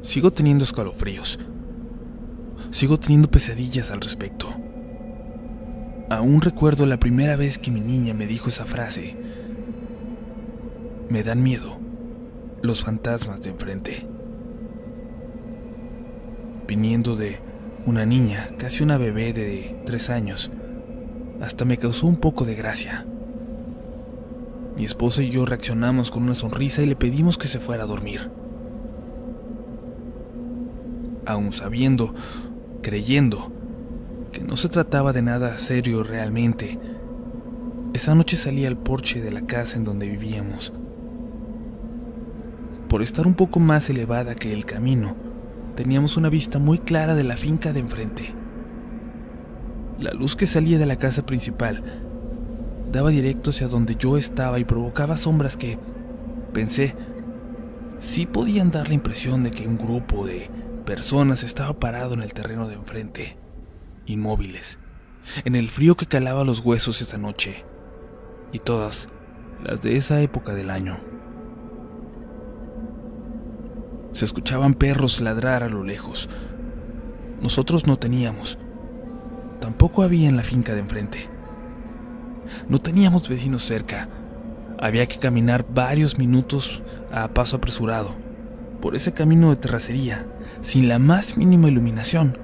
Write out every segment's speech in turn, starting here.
Sigo teniendo escalofríos. Sigo teniendo pesadillas al respecto. Aún recuerdo la primera vez que mi niña me dijo esa frase. Me dan miedo los fantasmas de enfrente. Viniendo de una niña, casi una bebé de 3 años, hasta me causó un poco de gracia. Mi esposa y yo reaccionamos con una sonrisa y le pedimos que se fuera a dormir. Aún sabiendo, creyendo, que no se trataba de nada serio realmente, esa noche salí al porche de la casa en donde vivíamos. Por estar un poco más elevada que el camino, teníamos una vista muy clara de la finca de enfrente. La luz que salía de la casa principal daba directo hacia donde yo estaba y provocaba sombras que, pensé, sí podían dar la impresión de que un grupo de personas estaba parado en el terreno de enfrente, inmóviles, en el frío que calaba los huesos esa noche, y todas las de esa época del año. Se escuchaban perros ladrar a lo lejos. Nosotros no teníamos. Tampoco había en la finca de enfrente. No teníamos vecinos cerca. Había que caminar varios minutos a paso apresurado, por ese camino de terracería, sin la más mínima iluminación,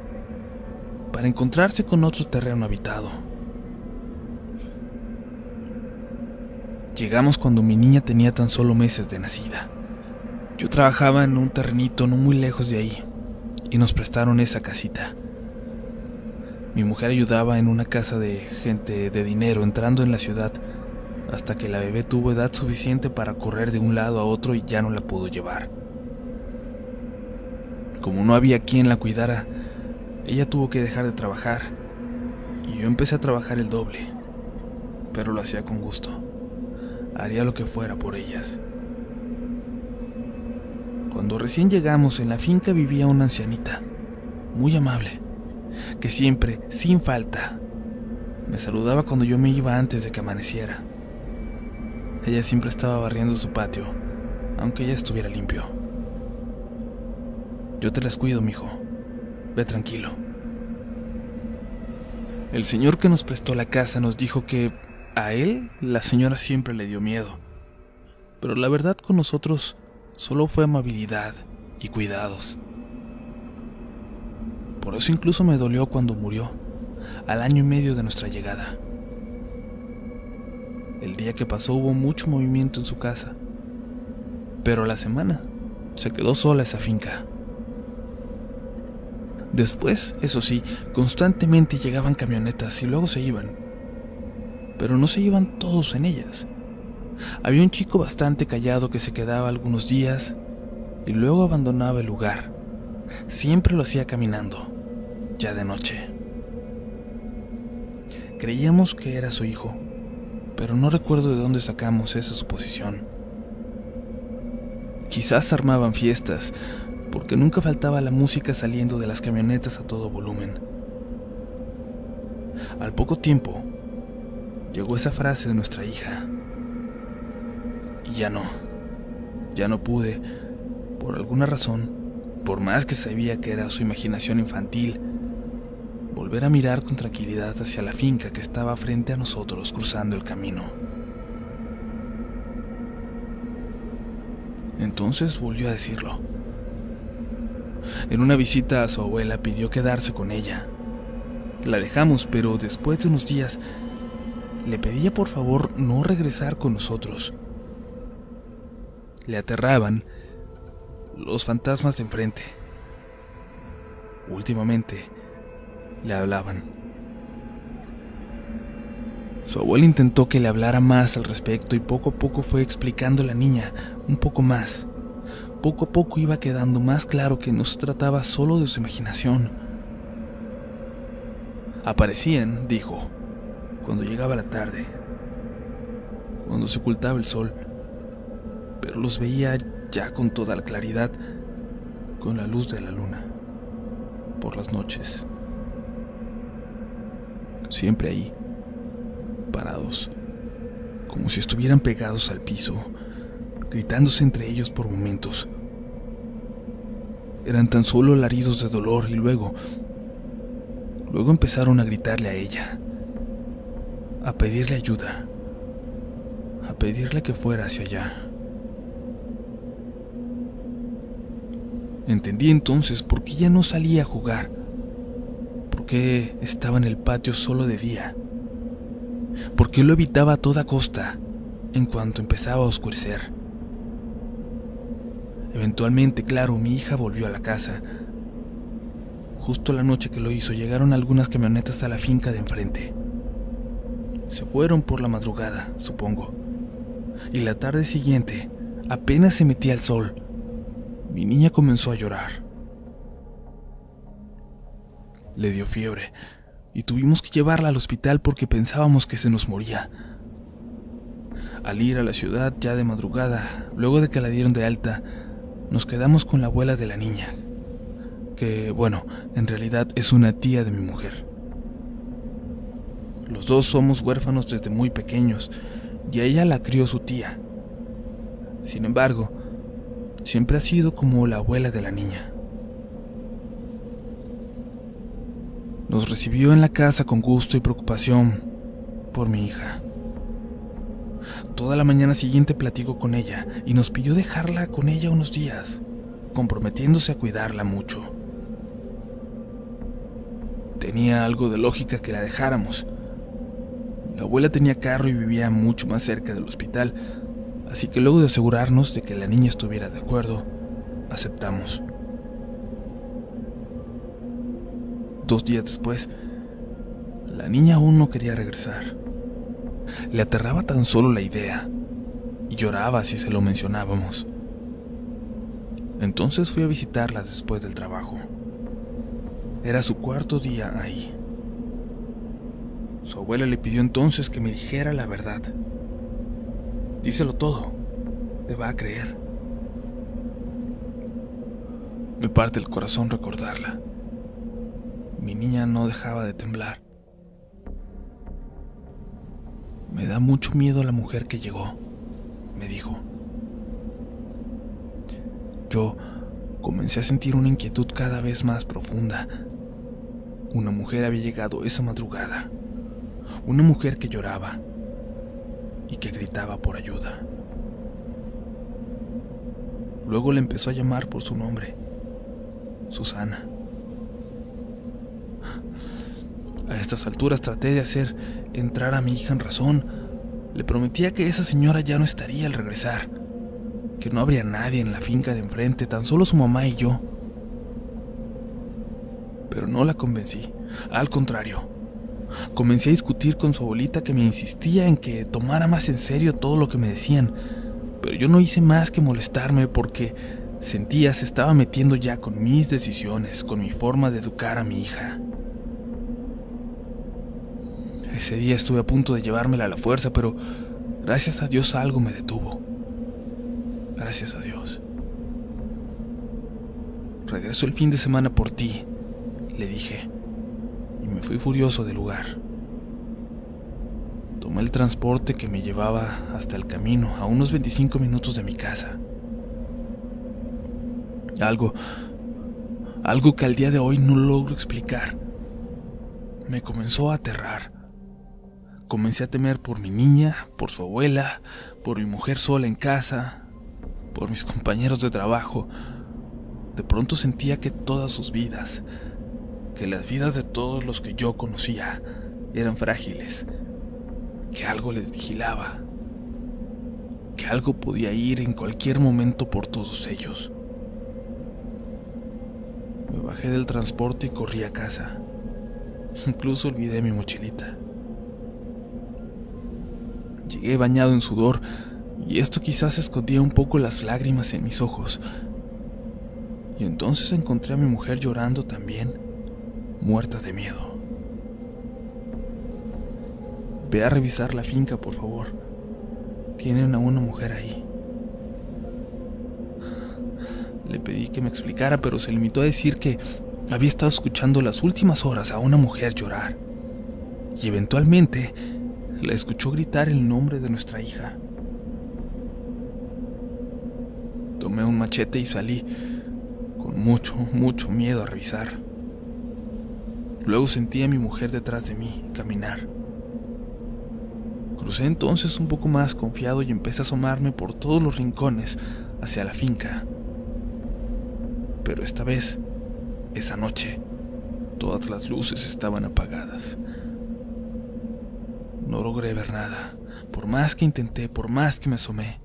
para encontrarse con otro terreno habitado. Llegamos cuando mi niña tenía tan solo meses de nacida. Yo trabajaba en un terrenito no muy lejos de ahí, y nos prestaron esa casita. Mi mujer ayudaba en una casa de gente de dinero entrando en la ciudad, hasta que la bebé tuvo edad suficiente para correr de un lado a otro y ya no la pudo llevar. Como no había quien la cuidara, ella tuvo que dejar de trabajar, y yo empecé a trabajar el doble, pero lo hacía con gusto. Haría lo que fuera por ellas. Cuando recién llegamos, en la finca vivía una ancianita, muy amable, que siempre, sin falta, me saludaba cuando yo me iba antes de que amaneciera. Ella siempre estaba barriendo su patio, aunque ya estuviera limpio. Yo te las cuido, mijo. Ve tranquilo. El señor que nos prestó la casa nos dijo que a él la señora siempre le dio miedo, pero la verdad con nosotros solo fue amabilidad y cuidados. Por eso incluso me dolió cuando murió, al año y medio de nuestra llegada. El día que pasó hubo mucho movimiento en su casa, pero a la semana se quedó sola esa finca. Después, eso sí, constantemente llegaban camionetas y luego se iban, pero no se iban todos en ellas. Había un chico bastante callado que se quedaba algunos días y luego abandonaba el lugar. Siempre lo hacía caminando, ya de noche. Creíamos que era su hijo, pero no recuerdo de dónde sacamos esa suposición. Quizás armaban fiestas, porque nunca faltaba la música saliendo de las camionetas a todo volumen. Al poco tiempo, llegó esa frase de nuestra hija. Y ya no pude, por alguna razón, por más que sabía que era su imaginación infantil, volver a mirar con tranquilidad hacia la finca que estaba frente a nosotros cruzando el camino. Entonces volvió a decirlo. En una visita a su abuela pidió quedarse con ella. La dejamos, pero después de unos días le pedía por favor no regresar con nosotros. Le aterraban los fantasmas de enfrente. Últimamente le hablaban. Su abuela intentó que le hablara más al respecto y poco a poco fue explicando a la niña un poco más. Poco a poco iba quedando más claro que no se trataba solo de su imaginación. Aparecían, dijo, cuando llegaba la tarde, cuando se ocultaba el sol, pero los veía ya con toda la claridad, con la luz de la luna, por las noches. Siempre ahí, parados, como si estuvieran pegados al piso, gritándose entre ellos por momentos. Eran tan solo alaridos de dolor y luego empezaron a gritarle a ella, a pedirle ayuda, a pedirle que fuera hacia allá. Entendí entonces por qué ya no salía a jugar, por qué estaba en el patio solo de día, por qué lo evitaba a toda costa en cuanto empezaba a oscurecer. Eventualmente, claro, mi hija volvió a la casa. Justo la noche que lo hizo, llegaron algunas camionetas a la finca de enfrente. Se fueron por la madrugada, supongo. Y la tarde siguiente, apenas se metía el sol, mi niña comenzó a llorar. Le dio fiebre y tuvimos que llevarla al hospital porque pensábamos que se nos moría. Al ir a la ciudad ya de madrugada, luego de que la dieron de alta, nos quedamos con la abuela de la niña, que, bueno, en realidad es una tía de mi mujer. Los dos somos huérfanos desde muy pequeños y a ella la crió su tía. Sin embargo, siempre ha sido como la abuela de la niña. Nos recibió en la casa con gusto y preocupación por mi hija. Toda la mañana siguiente platicó con ella y nos pidió dejarla con ella unos días, comprometiéndose a cuidarla mucho. Tenía algo de lógica que la dejáramos. La abuela tenía carro y vivía mucho más cerca del hospital, así que luego de asegurarnos de que la niña estuviera de acuerdo, aceptamos. 2 días después, la niña aún no quería regresar. Le aterraba tan solo la idea y lloraba si se lo mencionábamos. Entonces fui a visitarla después del trabajo. Era su 4.º día ahí. Su abuela le pidió entonces que me dijera la verdad. Díselo todo, te va a creer. Me parte el corazón recordarla. Mi niña no dejaba de temblar. Me da mucho miedo la mujer que llegó, me dijo. Yo comencé a sentir una inquietud cada vez más profunda. Una mujer había llegado esa madrugada. Una mujer que lloraba y que gritaba por ayuda. Luego le empezó a llamar por su nombre, Susana. A estas alturas traté de hacer entrar a mi hija en razón. Le prometía que esa señora ya no estaría al regresar, que no habría nadie en la finca de enfrente, tan solo su mamá y yo. Pero no la convencí, al contrario. Comencé a discutir con su abuelita, que me insistía en que tomara más en serio todo lo que me decían, pero yo no hice más que molestarme porque sentía se estaba metiendo ya con mis decisiones, con mi forma de educar a mi hija. Ese día estuve a punto de llevármela a la fuerza, pero gracias a Dios algo me detuvo. Gracias a Dios. Regreso el fin de semana por ti, le dije, y me fui furioso del lugar. Tomé el transporte que me llevaba hasta el camino, a unos 25 minutos de mi casa. Algo que al día de hoy no logro explicar. Me comenzó a aterrar. Comencé a temer por mi niña, por su abuela, por mi mujer sola en casa, por mis compañeros de trabajo. De pronto sentía que todas sus vidas, que las vidas de todos los que yo conocía, eran frágiles, que algo les vigilaba, que algo podía ir en cualquier momento por todos ellos. Me bajé del transporte y corrí a casa. Incluso olvidé mi mochilita. Llegué bañado en sudor, y esto quizás escondía un poco las lágrimas en mis ojos. Y entonces encontré a mi mujer llorando también, muerta de miedo. Ve a revisar la finca, por favor. Tienen a una mujer ahí. Le pedí que me explicara, pero se limitó a decir que había estado escuchando las últimas horas a una mujer llorar. Y eventualmente la escuchó gritar el nombre de nuestra hija. Tomé un machete y salí con mucho miedo a revisar. Luego sentí a mi mujer detrás de mí caminar. Crucé entonces un poco más confiado y empecé a asomarme por todos los rincones hacia la finca. Pero esta vez, esa noche, todas las luces estaban apagadas. No logré ver nada, por más que intenté, por más que me asomé.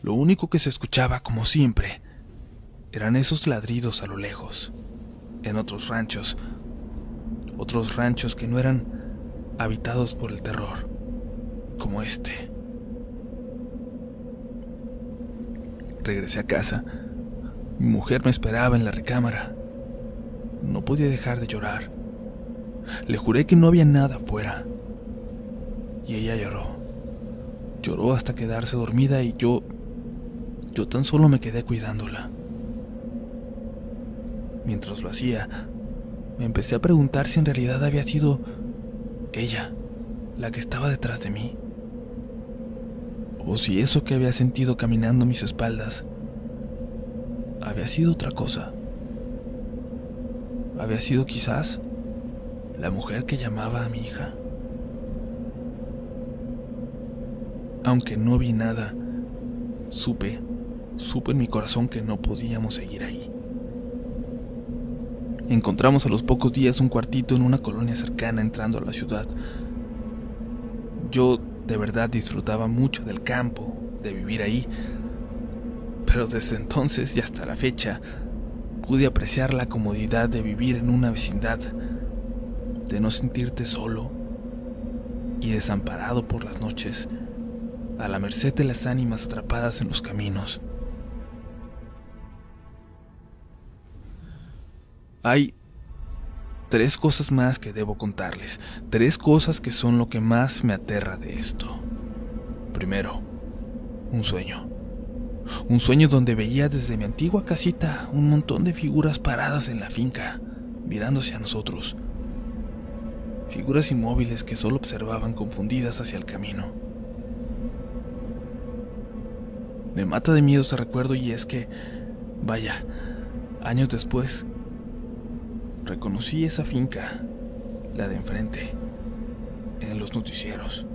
Lo único que se escuchaba, como siempre, eran esos ladridos a lo lejos, en otros ranchos que no eran habitados por el terror, como este. Regresé a casa. Mi mujer me esperaba en la recámara. No podía dejar de llorar. Le juré que no había nada afuera. Y ella lloró. Lloró hasta quedarse dormida y yo tan solo me quedé cuidándola. Mientras lo hacía, me empecé a preguntar si en realidad había sido ella la que estaba detrás de mí, o si eso que había sentido caminando a mis espaldas había sido otra cosa. Había sido quizás la mujer que llamaba a mi hija. Aunque no vi nada, supe en mi corazón que no podíamos seguir ahí. Encontramos a los pocos días un cuartito en una colonia cercana entrando a la ciudad. Yo de verdad disfrutaba mucho del campo, de vivir ahí, pero desde entonces y hasta la fecha pude apreciar la comodidad de vivir en una vecindad, de no sentirte solo y desamparado por las noches, a la merced de las ánimas atrapadas en los caminos. Hay 3 cosas más que debo contarles, 3 cosas que son lo que más me aterra de esto. Primero, un sueño donde veía desde mi antigua casita un montón de figuras paradas en la finca, mirando hacia nosotros. Figuras inmóviles que solo observaban confundidas hacia el camino. Me mata de miedo ese recuerdo y es que, vaya, años después, reconocí esa finca, la de enfrente, en los noticieros.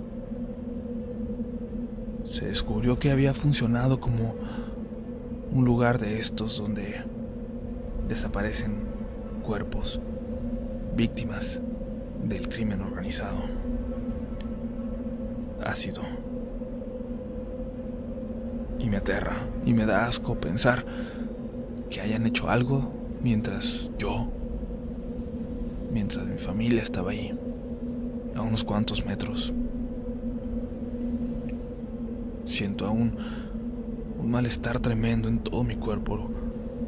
Se descubrió que había funcionado como un lugar de estos donde desaparecen cuerpos, víctimas del crimen organizado. Ácido. Y me aterra, y me da asco pensar que hayan hecho algo mientras mi familia estaba ahí, a unos cuantos metros. Siento aún un malestar tremendo en todo mi cuerpo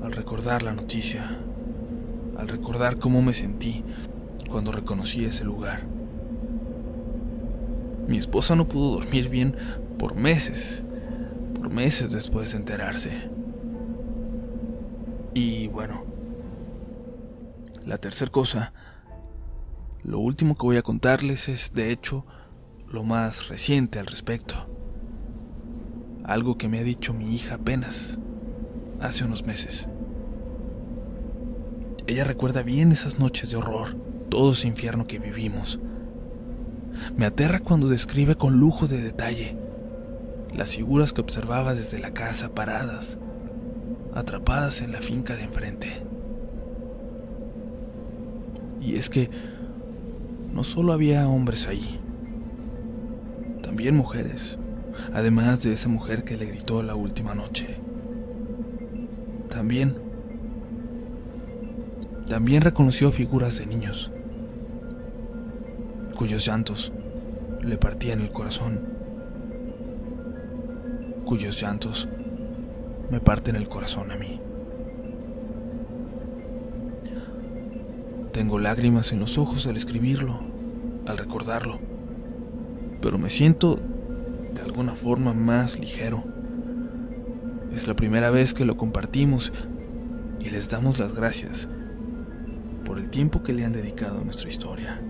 al recordar la noticia, al recordar cómo me sentí cuando reconocí ese lugar. Mi esposa no pudo dormir bien por meses después de enterarse. Y bueno, la tercera cosa, lo último que voy a contarles es, de hecho, lo más reciente al respecto. Algo que me ha dicho mi hija apenas hace unos meses. Ella recuerda bien esas noches de horror, todo ese infierno que vivimos. Me aterra cuando describe con lujo de detalle las figuras que observaba desde la casa paradas, atrapadas en la finca de enfrente. Y es que no solo había hombres ahí, también mujeres, además de esa mujer que le gritó la última noche. También reconoció figuras de niños, cuyos llantos le partían el corazón, cuyos llantos me parten el corazón a mí. Tengo lágrimas en los ojos al escribirlo, al recordarlo, pero me siento de alguna forma más ligero. Es la primera vez que lo compartimos y les damos las gracias por el tiempo que le han dedicado a nuestra historia.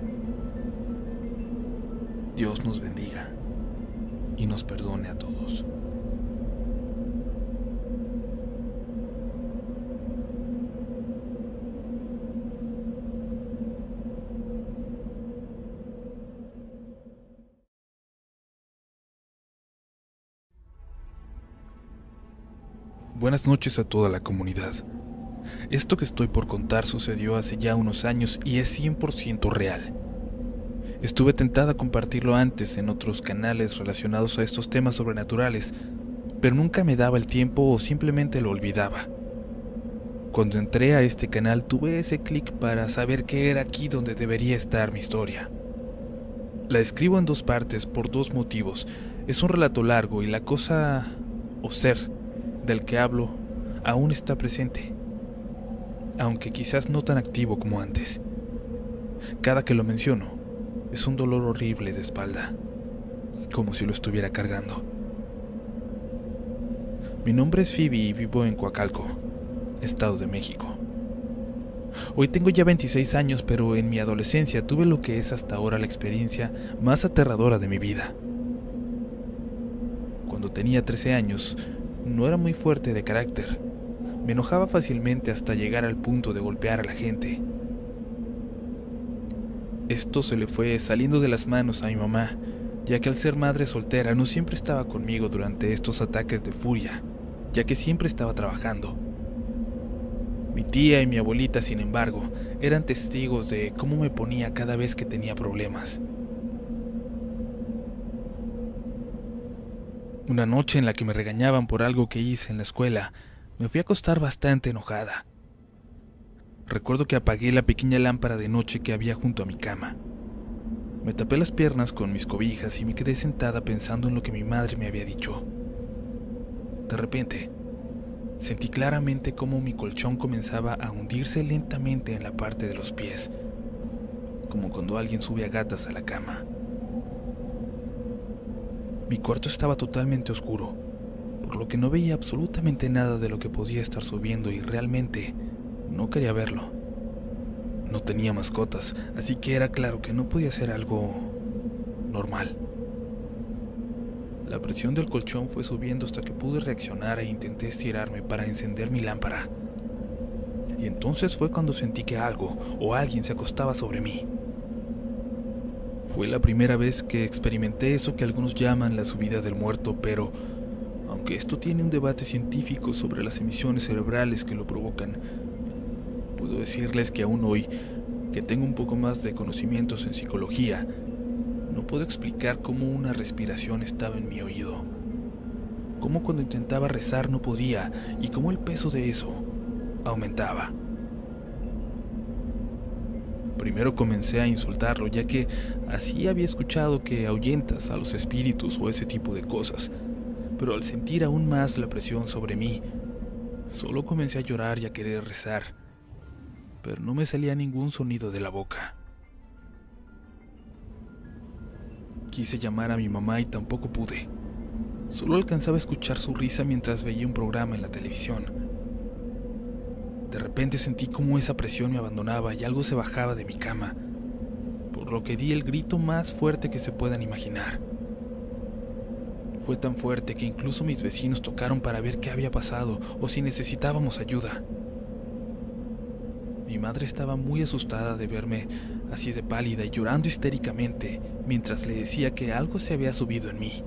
Dios nos bendiga y nos perdone a todos. Buenas noches a toda la comunidad. Esto que estoy por contar sucedió hace ya unos años y es 100% real. Estuve tentada a compartirlo antes en otros canales relacionados a estos temas sobrenaturales, pero nunca me daba el tiempo o simplemente lo olvidaba. Cuando entré a este canal tuve ese clic para saber que era aquí donde debería estar mi historia. La escribo en 2 partes por 2 motivos. Es un relato largo y la cosa o ser del que hablo aún está presente, aunque quizás no tan activo como antes. Cada que lo menciono, es un dolor horrible de espalda, como si lo estuviera cargando. Mi nombre es Phoebe y vivo en Coacalco, Estado de México. Hoy tengo ya 26 años, pero en mi adolescencia tuve lo que es hasta ahora la experiencia más aterradora de mi vida. Cuando tenía 13 años, no era muy fuerte de carácter. Me enojaba fácilmente hasta llegar al punto de golpear a la gente. Esto se le fue saliendo de las manos a mi mamá, ya que al ser madre soltera no siempre estaba conmigo durante estos ataques de furia, ya que siempre estaba trabajando. Mi tía y mi abuelita, sin embargo, eran testigos de cómo me ponía cada vez que tenía problemas. Una noche en la que me regañaban por algo que hice en la escuela, me fui a acostar bastante enojada. Recuerdo que apagué la pequeña lámpara de noche que había junto a mi cama. Me tapé las piernas con mis cobijas y me quedé sentada pensando en lo que mi madre me había dicho. De repente, sentí claramente cómo mi colchón comenzaba a hundirse lentamente en la parte de los pies, como cuando alguien sube a gatas a la cama. Mi cuarto estaba totalmente oscuro, por lo que no veía absolutamente nada de lo que podía estar subiendo y realmente no quería verlo. No tenía mascotas, así que era claro que no podía ser algo normal. La presión del colchón fue subiendo hasta que pude reaccionar e intenté estirarme para encender mi lámpara. Y entonces fue cuando sentí que algo o alguien se acostaba sobre mí. Fue la primera vez que experimenté eso que algunos llaman la subida del muerto, pero aunque esto tiene un debate científico sobre las emisiones cerebrales que lo provocan, puedo decirles que aún hoy, que tengo un poco más de conocimientos en psicología, no puedo explicar cómo una respiración estaba en mi oído, cómo cuando intentaba rezar no podía y cómo el peso de eso aumentaba. Primero comencé a insultarlo, ya que así había escuchado que ahuyentas a los espíritus o ese tipo de cosas, pero al sentir aún más la presión sobre mí, solo comencé a llorar y a querer rezar, pero no me salía ningún sonido de la boca. Quise llamar a mi mamá y tampoco pude. Solo alcanzaba a escuchar su risa mientras veía un programa en la televisión. De repente sentí como esa presión me abandonaba y algo se bajaba de mi cama, por lo que di el grito más fuerte que se puedan imaginar. Fue tan fuerte que incluso mis vecinos tocaron para ver qué había pasado o si necesitábamos ayuda. Mi madre estaba muy asustada de verme así de pálida y llorando histéricamente mientras le decía que algo se había subido en mí.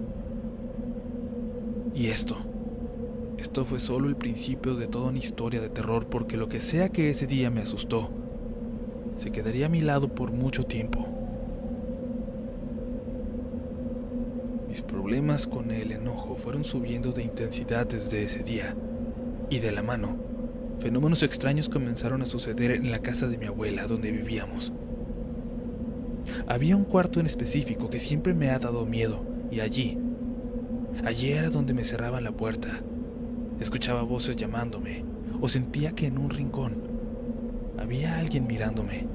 Y esto fue solo el principio de toda una historia de terror, porque lo que sea que ese día me asustó, se quedaría a mi lado por mucho tiempo. Mis problemas con el enojo fueron subiendo de intensidad desde ese día, y de la mano, fenómenos extraños comenzaron a suceder en la casa de mi abuela donde vivíamos. Había un cuarto en específico que siempre me ha dado miedo, y allí era donde me cerraban la puerta. Escuchaba voces llamándome, o sentía que en un rincón había alguien mirándome.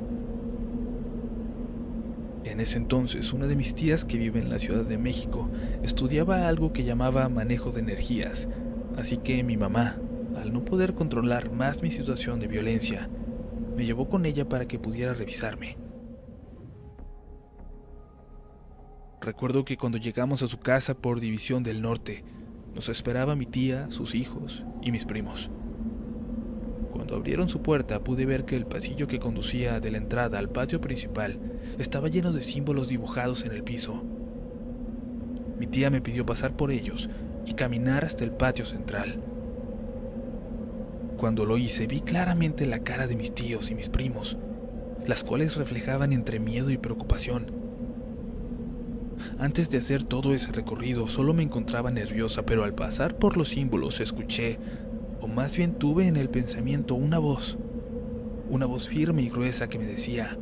En ese entonces, una de mis tías que vive en la Ciudad de México estudiaba algo que llamaba manejo de energías, así que mi mamá, al no poder controlar más mi situación de violencia, me llevó con ella para que pudiera revisarme. Recuerdo que cuando llegamos a su casa por División del Norte, nos esperaba mi tía, sus hijos y mis primos. Cuando abrieron su puerta pude ver que el pasillo que conducía de la entrada al patio principal estaba lleno de símbolos dibujados en el piso. Mi tía me pidió pasar por ellos y caminar hasta el patio central. Cuando lo hice, vi claramente la cara de mis tíos y mis primos, las cuales reflejaban entre miedo y preocupación. Antes de hacer todo ese recorrido, solo me encontraba nerviosa, pero al pasar por los símbolos escuché, o más bien tuve en el pensamiento una voz firme y gruesa que me decía: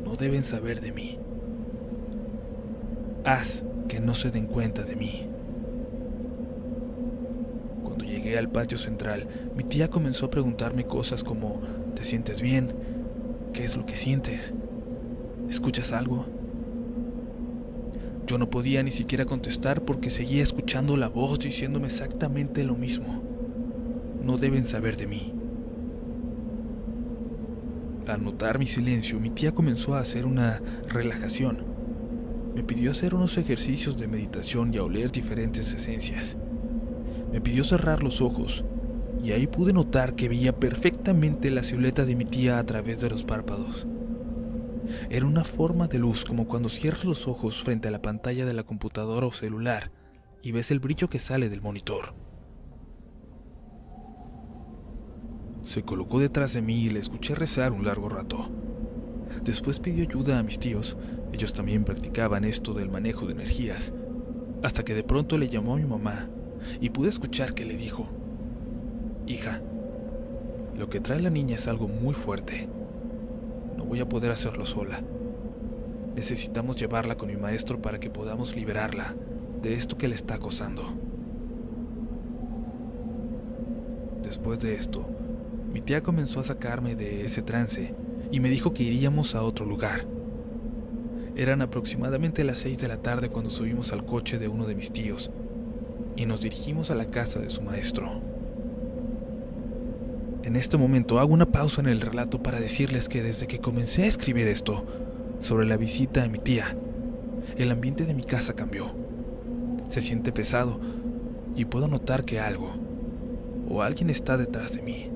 no deben saber de mí. Haz que no se den cuenta de mí. Cuando llegué al patio central, mi tía comenzó a preguntarme cosas como: ¿te sientes bien? ¿Qué es lo que sientes? ¿Escuchas algo? Yo no podía ni siquiera contestar porque seguía escuchando la voz diciéndome exactamente lo mismo: no deben saber de mí. Al notar mi silencio, mi tía comenzó a hacer una relajación. Me pidió hacer unos ejercicios de meditación y a oler diferentes esencias. Me pidió cerrar los ojos, y ahí pude notar que veía perfectamente la silueta de mi tía a través de los párpados. Era una forma de luz, como cuando cierras los ojos frente a la pantalla de la computadora o celular y ves el brillo que sale del monitor. Se colocó detrás de mí y le escuché rezar un largo rato. Después pidió ayuda a mis tíos, ellos también practicaban esto del manejo de energías, hasta que de pronto le llamó a mi mamá y pude escuchar que le dijo: hija, lo que trae la niña es algo muy fuerte. No voy a poder hacerlo sola. Necesitamos llevarla con mi maestro para que podamos liberarla de esto que le está acosando. Después de esto, mi tía comenzó a sacarme de ese trance y me dijo que iríamos a otro lugar. Eran aproximadamente las 6 de la tarde cuando subimos al coche de uno de mis tíos y nos dirigimos a la casa de su maestro. En este momento hago una pausa en el relato para decirles que desde que comencé a escribir esto sobre la visita a mi tía, el ambiente de mi casa cambió. Se siente pesado y puedo notar que algo o alguien está detrás de mí.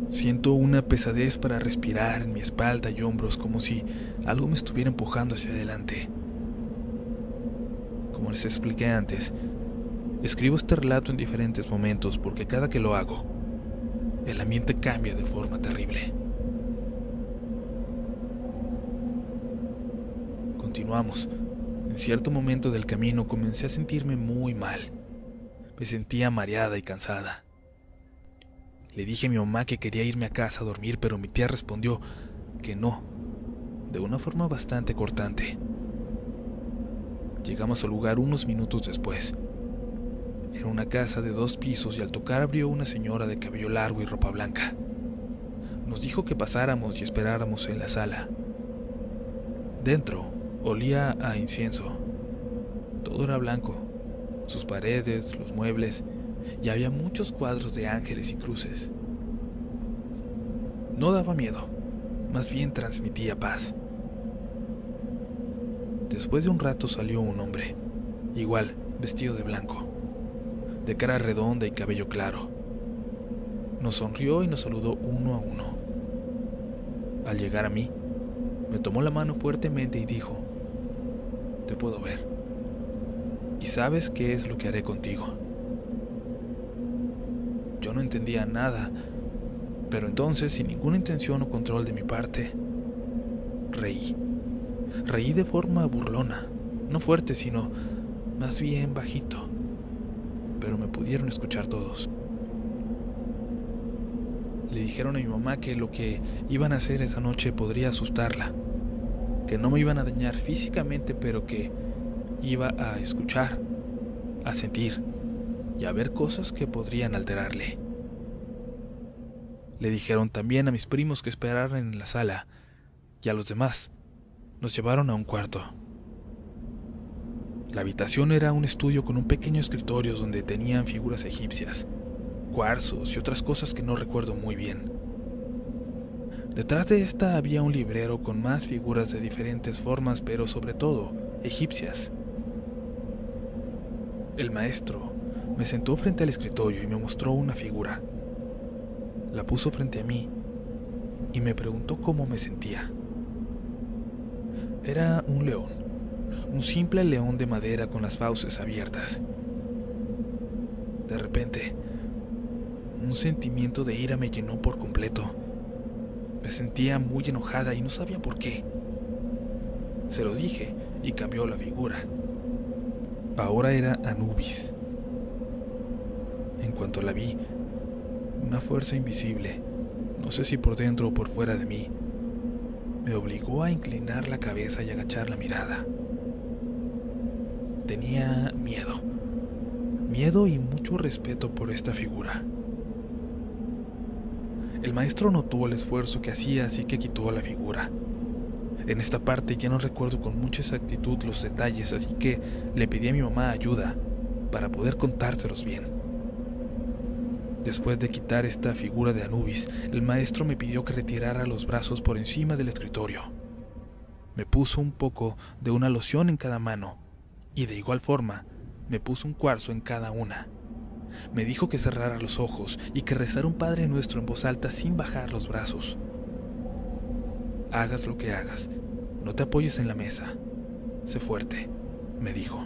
Siento una pesadez para respirar en mi espalda y hombros, como si algo me estuviera empujando hacia adelante. Como les expliqué antes, escribo este relato en diferentes momentos porque cada que lo hago, el ambiente cambia de forma terrible. Continuamos. En cierto momento del camino comencé a sentirme muy mal. Me sentía mareada y cansada. Le dije a mi mamá que quería irme a casa a dormir, pero mi tía respondió que no, de una forma bastante cortante. Llegamos al lugar unos minutos después. Era una casa de 2 pisos y al tocar abrió una señora de cabello largo y ropa blanca. Nos dijo que pasáramos y esperáramos en la sala. Dentro olía a incienso. Todo era blanco, sus paredes, los muebles, y había muchos cuadros de ángeles y cruces. No daba miedo, más bien transmitía paz. Después de un rato salió un hombre, igual, vestido de blanco, de cara redonda y cabello claro. Nos sonrió y nos saludó uno a uno. Al llegar a mí, me tomó la mano fuertemente y dijo: te puedo ver, y sabes qué es lo que haré contigo. Yo no entendía nada, pero entonces, sin ninguna intención o control de mi parte, reí. Reí de forma burlona, no fuerte, sino más bien bajito, pero me pudieron escuchar todos. Le dijeron a mi mamá que lo que iban a hacer esa noche podría asustarla, que no me iban a dañar físicamente, pero que iba a escuchar, a sentir y a ver cosas que podrían alterarle. Le dijeron también a mis primos que esperaran en la sala, y a los demás nos llevaron a un cuarto. La habitación era un estudio con un pequeño escritorio donde tenían figuras egipcias, cuarzos y otras cosas que no recuerdo muy bien. Detrás de esta había un librero con más figuras de diferentes formas, pero sobre todo egipcias. El maestro me sentó frente al escritorio y me mostró una figura. La puso frente a mí y me preguntó cómo me sentía. Era un león, un simple león de madera con las fauces abiertas. De repente, Un sentimiento de ira me llenó por completo. Me sentía muy enojada y no sabía por qué. Se lo dije y cambió la figura. Ahora era Anubis. En cuanto la vi, una fuerza invisible, no sé si por dentro o por fuera de mí, me obligó a inclinar la cabeza y agachar la mirada. Tenía miedo y mucho respeto por esta figura. El maestro notó el esfuerzo que hacía, así que quitó la figura. En esta parte ya no recuerdo con mucha exactitud los detalles, así que le pedí a mi mamá ayuda para poder contárselos bien. Después de quitar esta figura de Anubis, el maestro me pidió que retirara los brazos por encima del escritorio. Me puso un poco de una loción en cada mano y de igual forma me puso un cuarzo en cada una. Me dijo que cerrara los ojos y que rezara un Padre Nuestro en voz alta sin bajar los brazos. Hagas lo que hagas, no te apoyes en la mesa. Sé fuerte, me dijo.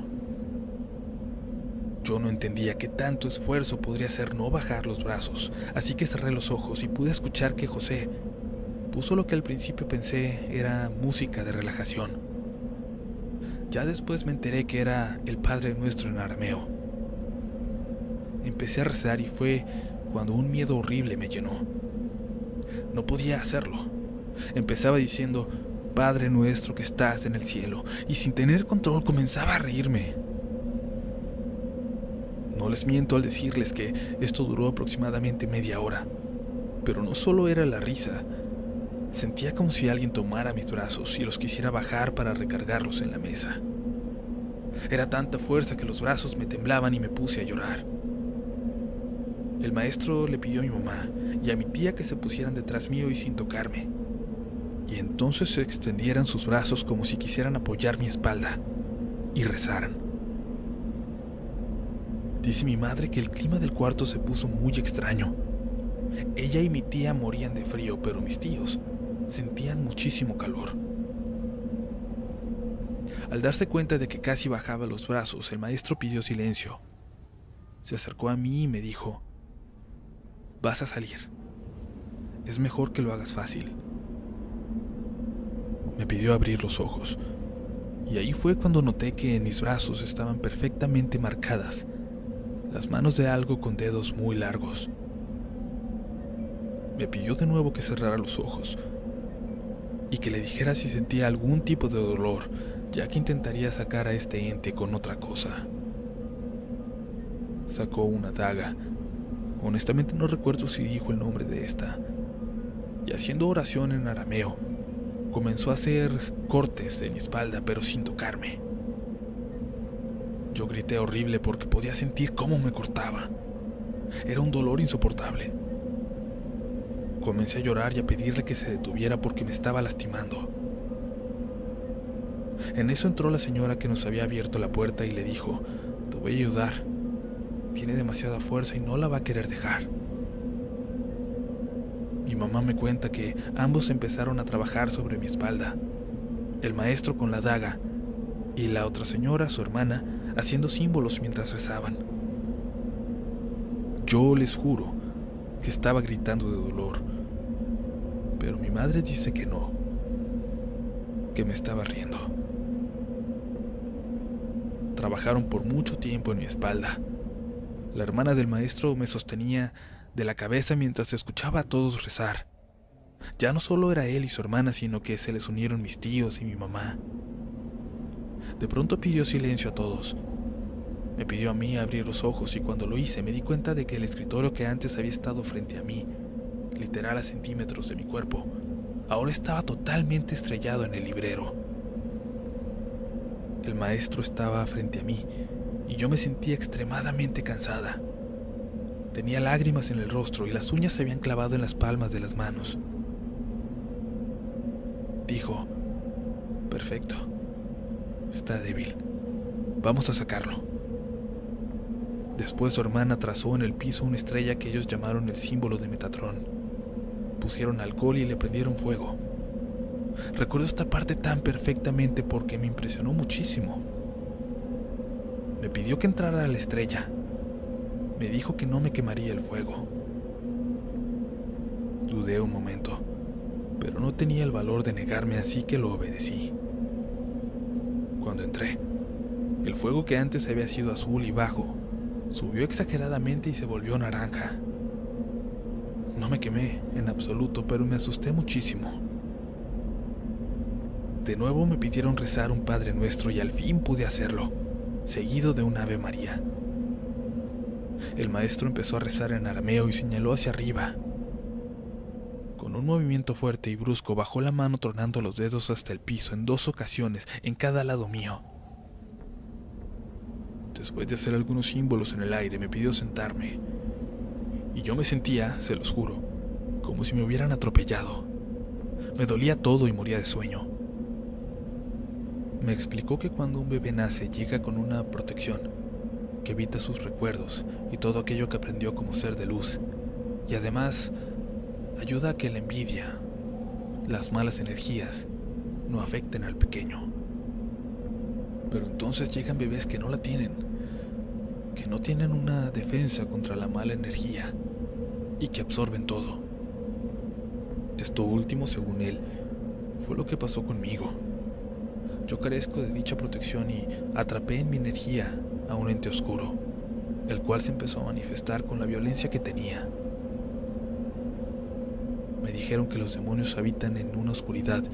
Yo no entendía qué tanto esfuerzo podría hacer no bajar los brazos, así que cerré los ojos y pude escuchar que José puso lo que al principio pensé era música de relajación. Ya después me enteré que era el Padre Nuestro en arameo. Empecé a rezar y fue cuando un miedo horrible me llenó. No podía hacerlo. Empezaba diciendo, Padre Nuestro que estás en el cielo, y sin tener control comenzaba a reírme. No les miento al decirles que esto duró aproximadamente media hora, pero no solo era la risa. Sentía como si alguien tomara mis brazos y los quisiera bajar para recargarlos en la mesa. Era tanta fuerza que los brazos me temblaban y me puse a llorar. El maestro le pidió a mi mamá y a mi tía que se pusieran detrás mío y sin tocarme, y entonces se extendieran sus brazos como si quisieran apoyar mi espalda y rezaran. Dice mi madre que el clima del cuarto se puso muy extraño. Ella y mi tía morían de frío, pero mis tíos sentían muchísimo calor. Al darse cuenta de que casi bajaba los brazos, el maestro pidió silencio. Se acercó a mí y me dijo, vas a salir. Es mejor que lo hagas fácil. Me pidió abrir los ojos, y ahí fue cuando noté que en mis brazos estaban perfectamente marcadas las manos de algo con dedos muy largos. Me pidió de nuevo que cerrara los ojos y que le dijera si sentía algún tipo de dolor, ya que intentaría sacar a este ente con otra cosa. Sacó una daga. Honestamente no recuerdo si dijo el nombre de esta. Y haciendo oración en arameo, comenzó a hacer cortes de mi espalda, pero sin tocarme. Yo grité horrible porque podía sentir cómo me cortaba. Era un dolor insoportable. Comencé a llorar y a pedirle que se detuviera porque me estaba lastimando. En eso entró la señora que nos había abierto la puerta y le dijo, te voy a ayudar. Tiene demasiada fuerza y no la va a querer dejar. Mi mamá me cuenta que ambos empezaron a trabajar sobre mi espalda. El maestro con la daga y la otra señora, su hermana, haciendo símbolos mientras rezaban. Yo les juro que estaba gritando de dolor, pero mi madre dice que no, que me estaba riendo. Trabajaron por mucho tiempo en mi espalda. La hermana del maestro me sostenía de la cabeza mientras escuchaba a todos rezar. Ya no solo era él y su hermana, sino que se les unieron mis tíos y mi mamá. De pronto pidió silencio a todos. Me pidió a mí abrir los ojos y cuando lo hice me di cuenta de que el escritorio que antes había estado frente a mí, literal a centímetros de mi cuerpo, ahora estaba totalmente estrellado en el librero. El maestro estaba frente a mí y yo me sentía extremadamente cansada. Tenía lágrimas en el rostro y las uñas se habían clavado en las palmas de las manos. Dijo, perfecto, está débil, vamos a sacarlo. Después su hermana trazó en el piso una estrella que ellos llamaron el símbolo de Metatrón. Pusieron alcohol y le prendieron fuego. Recuerdo esta parte tan perfectamente porque me impresionó muchísimo. Me pidió que entrara a la estrella. Me dijo que no me quemaría el fuego, Dudé un momento, pero no tenía el valor de negarme, así que lo obedecí. Cuando entré, el fuego que antes había sido azul y bajo, subió exageradamente y se volvió naranja. No me quemé en absoluto, pero me asusté muchísimo. De nuevo me pidieron rezar un Padre Nuestro y al fin pude hacerlo, seguido de un Ave María. El maestro empezó a rezar en arameo y señaló hacia arriba. Con un movimiento fuerte y brusco bajó la mano tornando los dedos hasta el piso en 2 ocasiones en cada lado mío. Después de hacer algunos símbolos en el aire me pidió sentarme. Y yo me sentía, se los juro, como si me hubieran atropellado. Me dolía todo y moría de sueño. Me explicó que cuando un bebé nace llega con una protección que evita sus recuerdos y todo aquello que aprendió como ser de luz, y además ayuda a que la envidia, las malas energías, no afecten al pequeño. Pero entonces llegan bebés que no la tienen, que no tienen una defensa contra la mala energía y que absorben todo. Esto último, según él, fue lo que pasó conmigo. Yo carezco de dicha protección y atrapé en mi energía a un ente oscuro, el cual se empezó a manifestar con la violencia que tenía. Me dijeron que los demonios habitan en una oscuridad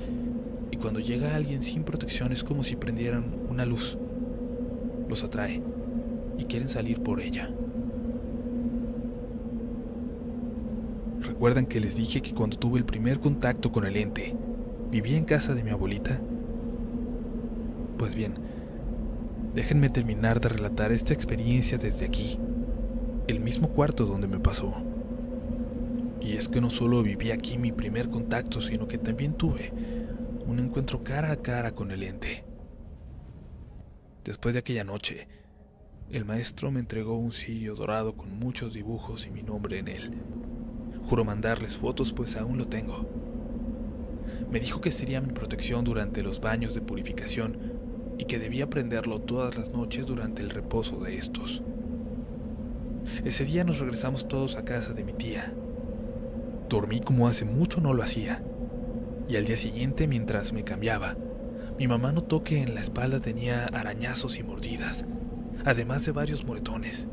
y cuando llega alguien sin protección es como si prendieran una luz. Los atrae y quieren salir por ella. ¿Recuerdan que les dije que cuando tuve el primer contacto con el ente, vivía en casa de mi abuelita? Pues bien, déjenme terminar de relatar esta experiencia desde aquí, el mismo cuarto donde me pasó. Y es que no solo viví aquí mi primer contacto, sino que también tuve un encuentro cara a cara con el ente. Después de aquella noche, el maestro me entregó un cirio dorado con muchos dibujos y mi nombre en él. Juro mandarles fotos, pues aún lo tengo. Me dijo que sería mi protección durante los baños de purificación y que debía prenderlo todas las noches durante el reposo de estos. Ese día nos regresamos todos a casa de mi tía. Dormí como hace mucho no lo hacía, y al día siguiente, mientras me cambiaba, mi mamá notó que en la espalda tenía arañazos y mordidas, además de varios moretones.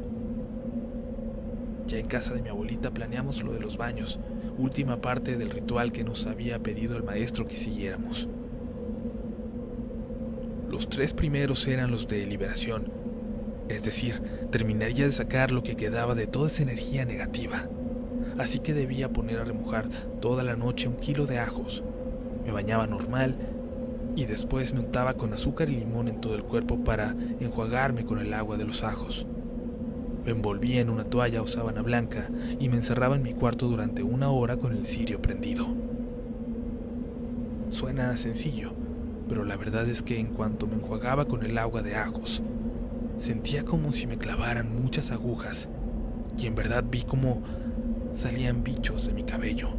Ya en casa de mi abuelita planeamos lo de los baños, última parte del ritual que nos había pedido el maestro que siguiéramos. Los 3 primeros eran los de liberación, es decir, terminaría de sacar lo que quedaba de toda esa energía negativa. Así que debía poner a remojar toda la noche 1 kilo de ajos. Me bañaba normal y después me untaba con azúcar y limón en todo el cuerpo para enjuagarme con el agua de los ajos. Me envolvía en una toalla o sábana blanca y me encerraba en mi cuarto durante 1 hora con el cirio prendido. Suena sencillo, pero la verdad es que en cuanto me enjuagaba con el agua de ajos, sentía como si me clavaran muchas agujas y en verdad vi como salían bichos de mi cabello.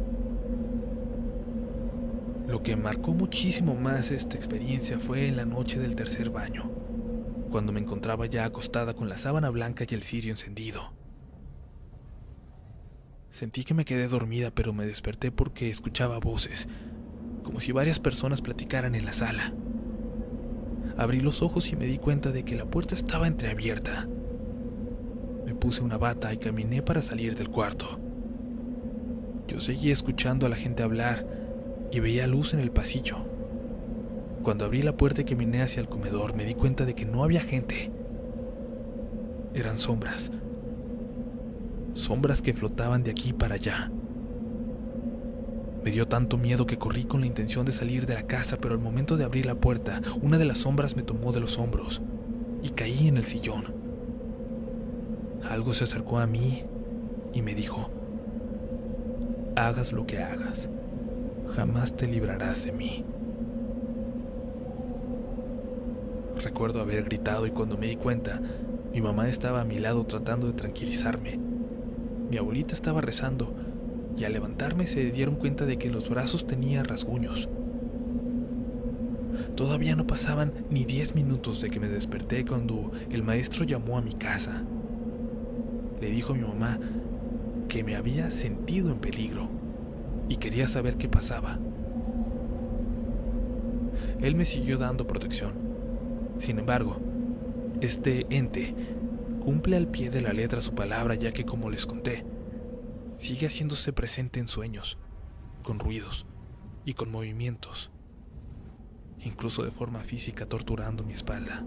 Lo que marcó muchísimo más esta experiencia fue en la noche del 3er baño, cuando me encontraba ya acostada con la sábana blanca y el cirio encendido. Sentí que me quedé dormida, pero me desperté porque escuchaba voces, como si varias personas platicaran en la sala. Abrí los ojos y me di cuenta de que la puerta estaba entreabierta. Me puse una bata y caminé para salir del cuarto. Yo seguía escuchando a la gente hablar y veía luz en el pasillo. Cuando abrí la puerta y caminé hacia el comedor, me di cuenta de que no había gente. Eran sombras. Sombras que flotaban de aquí para allá. Me dio tanto miedo que corrí con la intención de salir de la casa, pero al momento de abrir la puerta, una de las sombras me tomó de los hombros y caí en el sillón. Algo se acercó a mí y me dijo: hagas lo que hagas, jamás te librarás de mí. Recuerdo haber gritado y cuando me di cuenta, mi mamá estaba a mi lado tratando de tranquilizarme. Mi abuelita estaba rezando y al levantarme se dieron cuenta de que en los brazos tenía rasguños. Todavía no pasaban ni 10 minutos de que me desperté cuando el maestro llamó a mi casa. Le dijo a mi mamá que me había sentido en peligro y quería saber qué pasaba. Él me siguió dando protección. Sin embargo, este ente cumple al pie de la letra su palabra, ya que, como les conté, sigue haciéndose presente en sueños, con ruidos y con movimientos, incluso de forma física, torturando mi espalda.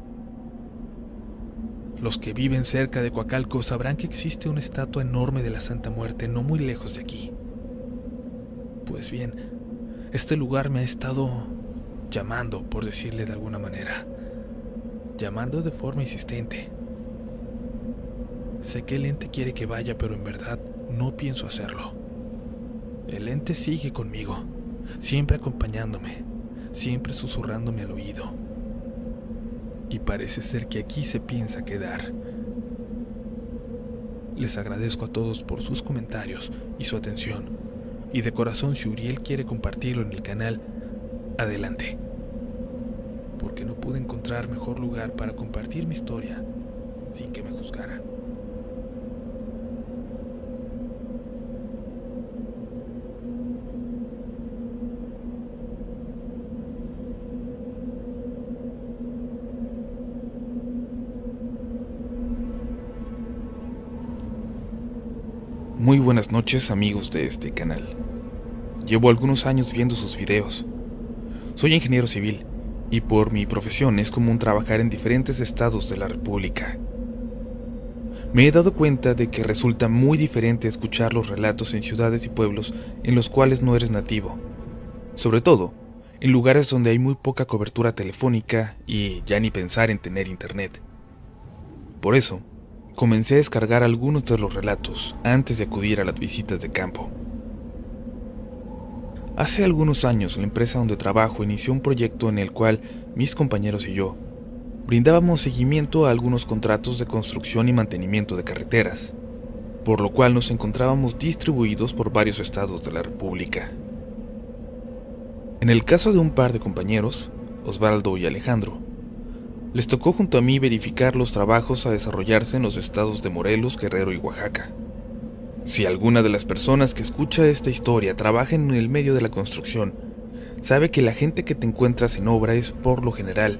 Los que viven cerca de Coacalco sabrán que existe una estatua enorme de la Santa Muerte no muy lejos de aquí. Pues bien, este lugar me ha estado llamando, por decirle de alguna manera, llamando de forma insistente. Sé que el ente quiere que vaya, pero en verdad no pienso hacerlo. El ente sigue conmigo, siempre acompañándome, siempre susurrándome al oído. Y parece ser que aquí se piensa quedar. Les agradezco a todos por sus comentarios y su atención. Y de corazón, si Uriel quiere compartirlo en el canal, adelante. Porque no pude encontrar mejor lugar para compartir mi historia sin que me juzgaran. Muy buenas noches, amigos de este canal. Llevo algunos años viendo sus videos. Soy ingeniero civil y por mi profesión es común trabajar en diferentes estados de la República. Me he dado cuenta de que resulta muy diferente escuchar los relatos en ciudades y pueblos en los cuales no eres nativo, sobre todo en lugares donde hay muy poca cobertura telefónica y ya ni pensar en tener internet. Por eso, comencé a descargar algunos de los relatos antes de acudir a las visitas de campo. Hace algunos años, la empresa donde trabajo inició un proyecto en el cual mis compañeros y yo brindábamos seguimiento a algunos contratos de construcción y mantenimiento de carreteras, por lo cual nos encontrábamos distribuidos por varios estados de la República. En el caso de un par de compañeros, Osvaldo y Alejandro, les tocó junto a mí verificar los trabajos a desarrollarse en los estados de Morelos, Guerrero y Oaxaca. Si alguna de las personas que escucha esta historia trabaja en el medio de la construcción, sabe que la gente que te encuentras en obra es, por lo general,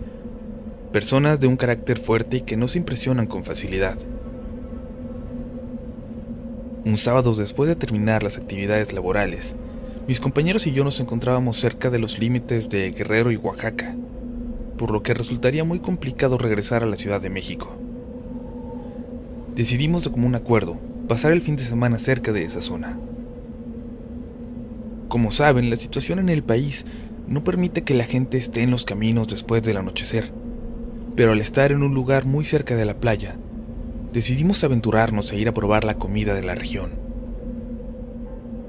personas de un carácter fuerte y que no se impresionan con facilidad. Un sábado después de terminar las actividades laborales, mis compañeros y yo nos encontrábamos cerca de los límites de Guerrero y Oaxaca, por lo que resultaría muy complicado regresar a la Ciudad de México. Decidimos de común acuerdo pasar el fin de semana cerca de esa zona. Como saben, la situación en el país no permite que la gente esté en los caminos después del anochecer, pero al estar en un lugar muy cerca de la playa, decidimos aventurarnos a ir a probar la comida de la región.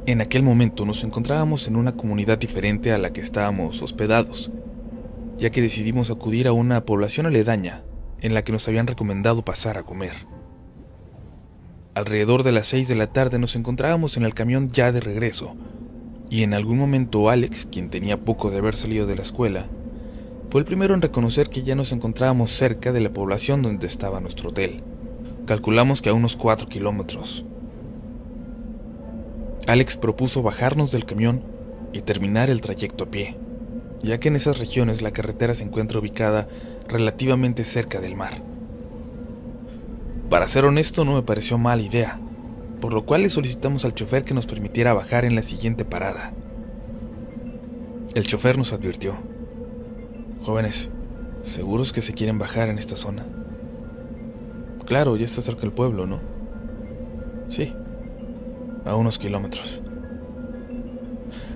En aquel momento nos encontrábamos en una comunidad diferente a la que estábamos hospedados, ya que decidimos acudir a una población aledaña en la que nos habían recomendado pasar a comer. Alrededor de las 6 de la tarde nos encontrábamos en el camión ya de regreso, y en algún momento Alex, quien tenía poco de haber salido de la escuela, fue el primero en reconocer que ya nos encontrábamos cerca de la población donde estaba nuestro hotel. Calculamos que a unos 4 kilómetros. Alex propuso bajarnos del camión y terminar el trayecto a pie, ya que en esas regiones la carretera se encuentra ubicada relativamente cerca del mar. Para ser honesto, no me pareció mala idea, por lo cual le solicitamos al chofer que nos permitiera bajar en la siguiente parada. El chofer nos advirtió: «Jóvenes, ¿seguros que se quieren bajar en esta zona?» «Claro, ya está cerca del pueblo, ¿no?» «Sí, a unos kilómetros».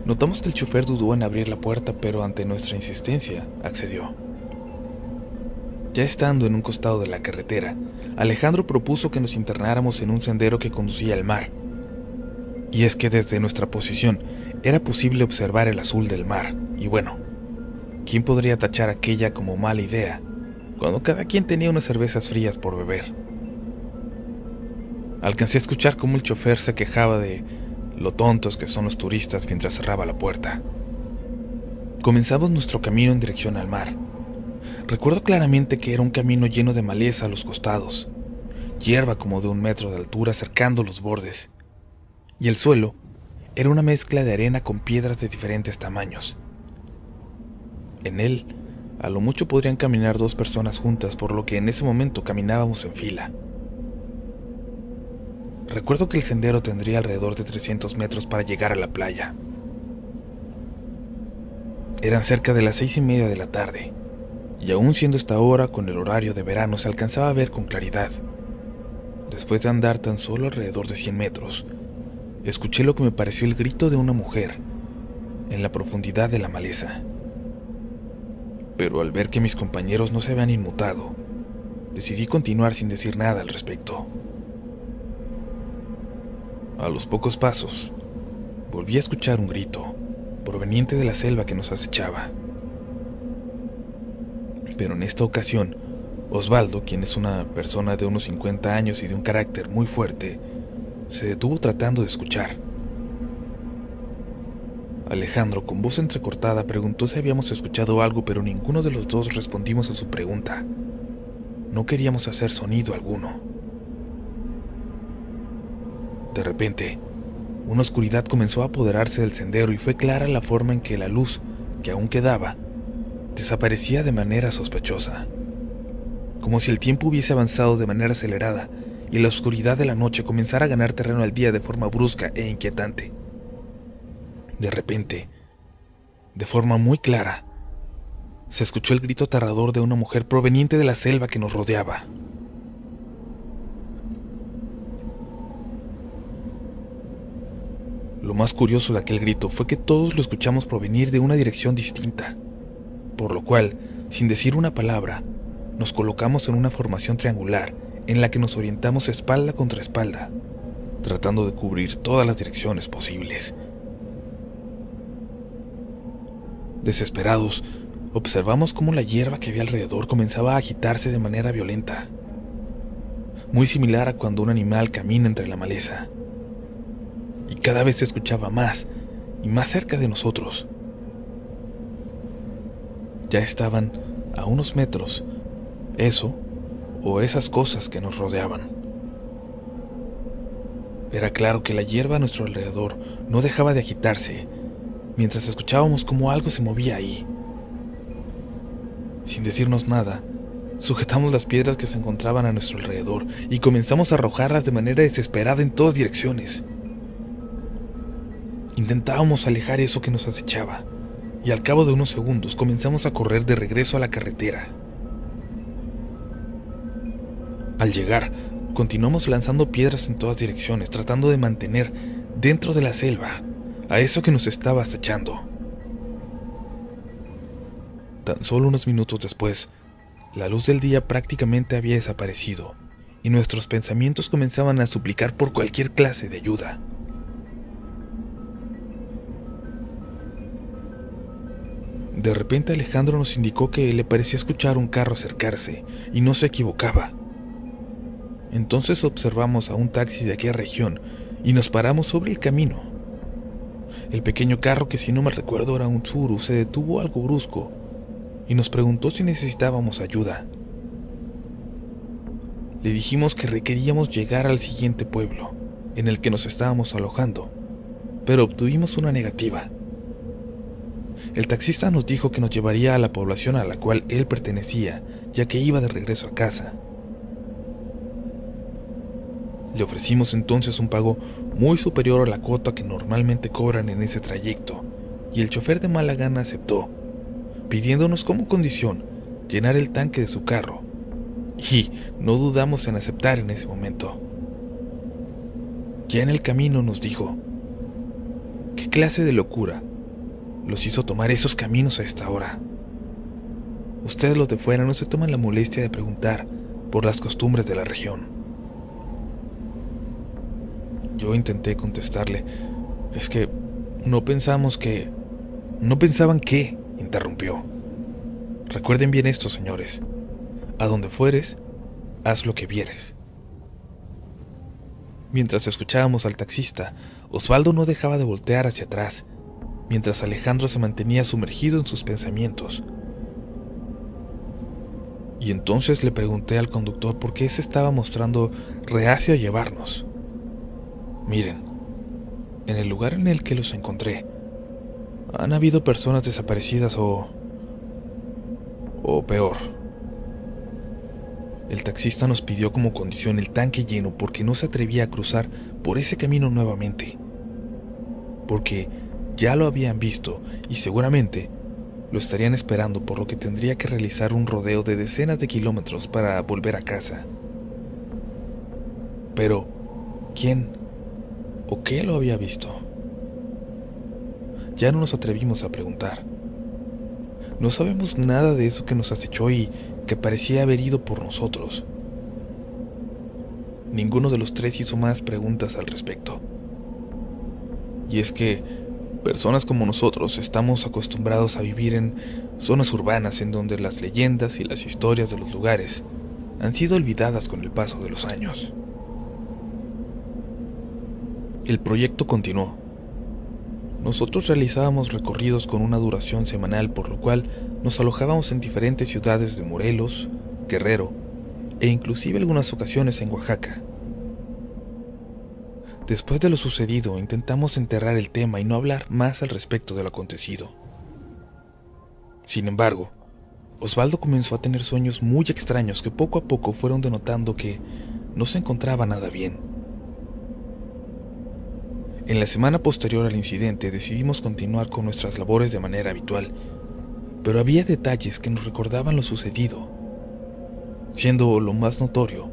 Notamos que el chofer dudó en abrir la puerta, pero ante nuestra insistencia, accedió. Ya estando en un costado de la carretera, Alejandro propuso que nos internáramos en un sendero que conducía al mar. Y es que desde nuestra posición era posible observar el azul del mar, y bueno, ¿quién podría tachar aquella como mala idea, cuando cada quien tenía unas cervezas frías por beber? Alcancé a escuchar cómo el chofer se quejaba de lo tontos que son los turistas mientras cerraba la puerta. Comenzamos nuestro camino en dirección al mar. Recuerdo claramente que era un camino lleno de maleza a los costados, hierba como de 1 metro de altura cercando los bordes, y el suelo Era una mezcla de arena con piedras de diferentes tamaños. En él, a lo mucho podrían caminar 2 personas juntas, por lo que en ese momento caminábamos en fila. Recuerdo que el sendero tendría alrededor de 300 metros para llegar a la playa. Eran cerca de las 6:30 de la tarde, y aún siendo esta hora, con el horario de verano, se alcanzaba a ver con claridad. Después de andar tan solo alrededor de 100 metros, escuché lo que me pareció el grito de una mujer en la profundidad de la maleza. Pero al ver que mis compañeros no se habían inmutado, decidí continuar sin decir nada al respecto. A los pocos pasos, volví a escuchar un grito, proveniente de la selva que nos acechaba. Pero en esta ocasión, Osvaldo, quien es una persona de unos 50 años y de un carácter muy fuerte, se detuvo tratando de escuchar. Alejandro, con voz entrecortada, preguntó si habíamos escuchado algo, pero ninguno de los dos respondimos a su pregunta. No queríamos hacer sonido alguno. De repente, una oscuridad comenzó a apoderarse del sendero y fue clara la forma en que la luz, que aún quedaba, desaparecía de manera sospechosa, como si el tiempo hubiese avanzado de manera acelerada y la oscuridad de la noche comenzara a ganar terreno al día de forma brusca e inquietante. De repente, de forma muy clara, se escuchó el grito aterrador de una mujer proveniente de la selva que nos rodeaba. Lo más curioso de aquel grito fue que todos lo escuchamos provenir de una dirección distinta, por lo cual, sin decir una palabra, nos colocamos en una formación triangular en la que nos orientamos espalda contra espalda, tratando de cubrir todas las direcciones posibles. Desesperados, observamos cómo la hierba que había alrededor comenzaba a agitarse de manera violenta, muy similar a cuando un animal camina entre la maleza, y cada vez se escuchaba más y más cerca de nosotros. Ya estaban a unos metros, eso o esas cosas que nos rodeaban. Era claro que la hierba a nuestro alrededor no dejaba de agitarse, mientras escuchábamos cómo algo se movía ahí. Sin decirnos nada, sujetamos las piedras que se encontraban a nuestro alrededor y comenzamos a arrojarlas de manera desesperada en todas direcciones. Intentábamos alejar eso que nos acechaba, y al cabo de unos segundos comenzamos a correr de regreso a la carretera. Al llegar, continuamos lanzando piedras en todas direcciones, tratando de mantener dentro de la selva a eso que nos estaba acechando. Tan solo unos minutos después, la luz del día prácticamente había desaparecido y nuestros pensamientos comenzaban a suplicar por cualquier clase de ayuda. De repente Alejandro nos indicó que le parecía escuchar un carro acercarse, y no se equivocaba. Entonces observamos a un taxi de aquella región y nos paramos sobre el camino. El pequeño carro, que si no me recuerdo era un Tsuru, se detuvo algo brusco y nos preguntó si necesitábamos ayuda. Le dijimos que requeríamos llegar al siguiente pueblo, en el que nos estábamos alojando, pero obtuvimos una negativa. El taxista nos dijo que nos llevaría a la población a la cual él pertenecía, ya que iba de regreso a casa. Le ofrecimos entonces un pago muy superior a la cuota que normalmente cobran en ese trayecto, y el chofer de mala gana aceptó, pidiéndonos como condición llenar el tanque de su carro, y no dudamos en aceptar en ese momento. Ya en el camino nos dijo: ¿qué clase de locura los hizo tomar esos caminos a esta hora? Ustedes, los de fuera, no se toman la molestia de preguntar por las costumbres de la región. Yo intenté contestarle: es que no pensaban que, interrumpió. Recuerden bien esto, señores: a donde fueres, haz lo que vieres. Mientras escuchábamos al taxista, Osvaldo no dejaba de voltear hacia atrás, mientras Alejandro se mantenía sumergido en sus pensamientos. Y entonces le pregunté al conductor por qué se estaba mostrando reacio a llevarnos. Miren, En el lugar en el que los encontré, han habido personas desaparecidas o peor. El taxista nos pidió como condición el tanque lleno porque no se atrevía a cruzar por ese camino nuevamente, porque ya lo habían visto y seguramente lo estarían esperando, por lo que tendría que realizar un rodeo de decenas de kilómetros para volver a casa. Pero, ¿quién o qué lo había visto? Ya no nos atrevimos a preguntar. No sabemos nada de eso que nos acechó y que parecía haber ido por nosotros. Ninguno de los tres hizo más preguntas al respecto. Y es que personas como nosotros estamos acostumbrados a vivir en zonas urbanas en donde las leyendas y las historias de los lugares han sido olvidadas con el paso de los años. El proyecto continuó. Nosotros realizábamos recorridos con una duración semanal, por lo cual nos alojábamos en diferentes ciudades de Morelos, Guerrero e inclusive algunas ocasiones en Oaxaca. Después de lo sucedido, intentamos enterrar el tema y no hablar más al respecto de lo acontecido. Sin embargo, Osvaldo comenzó a tener sueños muy extraños que poco a poco fueron denotando que no se encontraba nada bien. En la semana posterior al incidente decidimos continuar con nuestras labores de manera habitual, pero había detalles que nos recordaban lo sucedido, siendo lo más notorio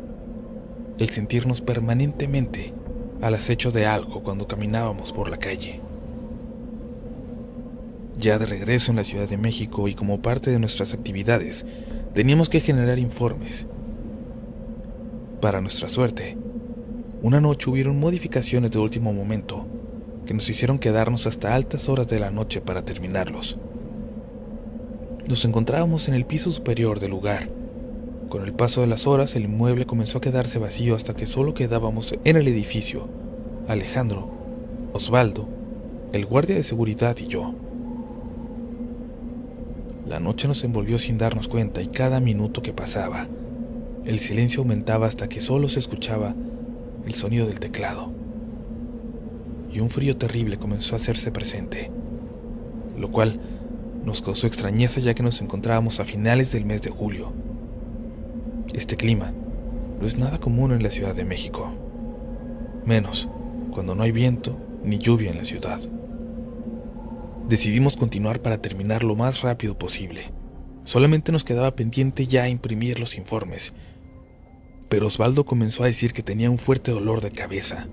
el sentirnos permanentemente al acecho de algo cuando caminábamos por la calle. Ya de regreso en la Ciudad de México y como parte de nuestras actividades, teníamos que generar informes. Para nuestra suerte, una noche hubieron modificaciones de último momento que nos hicieron quedarnos hasta altas horas de la noche para terminarlos. Nos encontrábamos en el piso superior del lugar. Con el paso de las horas, el inmueble comenzó a quedarse vacío hasta que solo quedábamos en el edificio, Alejandro, Osvaldo, el guardia de seguridad y yo. La noche nos envolvió sin darnos cuenta y cada minuto que pasaba, el silencio aumentaba hasta que solo se escuchaba el sonido del teclado. Y un frío terrible comenzó a hacerse presente, lo cual nos causó extrañeza ya que nos encontrábamos a finales del mes de julio. Este clima no es nada común en la Ciudad de México, menos cuando no hay viento ni lluvia en la ciudad. Decidimos continuar para terminar lo más rápido posible. Solamente nos quedaba pendiente ya imprimir los informes, pero Osvaldo comenzó a decir que tenía un fuerte dolor de cabeza,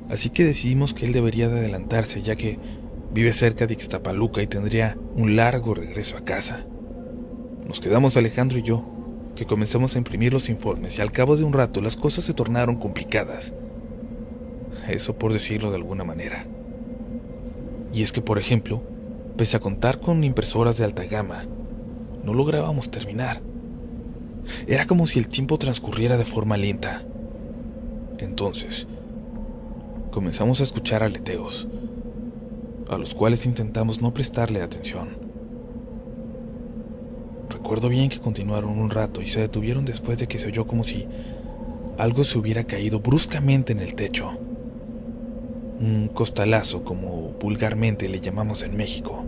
así que decidimos que él debería de adelantarse ya que vive cerca de Ixtapaluca y tendría un largo regreso a casa. Nos quedamos Alejandro y yo, que comenzamos a imprimir los informes y al cabo de un rato las cosas se tornaron complicadas. Eso por decirlo de alguna manera. Y es que, por ejemplo, pese a contar con impresoras de alta gama, no lográbamos terminar. Era como si el tiempo transcurriera de forma lenta. Entonces, comenzamos a escuchar aleteos, a los cuales intentamos no prestarle atención. Recuerdo bien que continuaron un rato y se detuvieron después de que se oyó como si algo se hubiera caído bruscamente en el techo. Un costalazo, como vulgarmente le llamamos en México.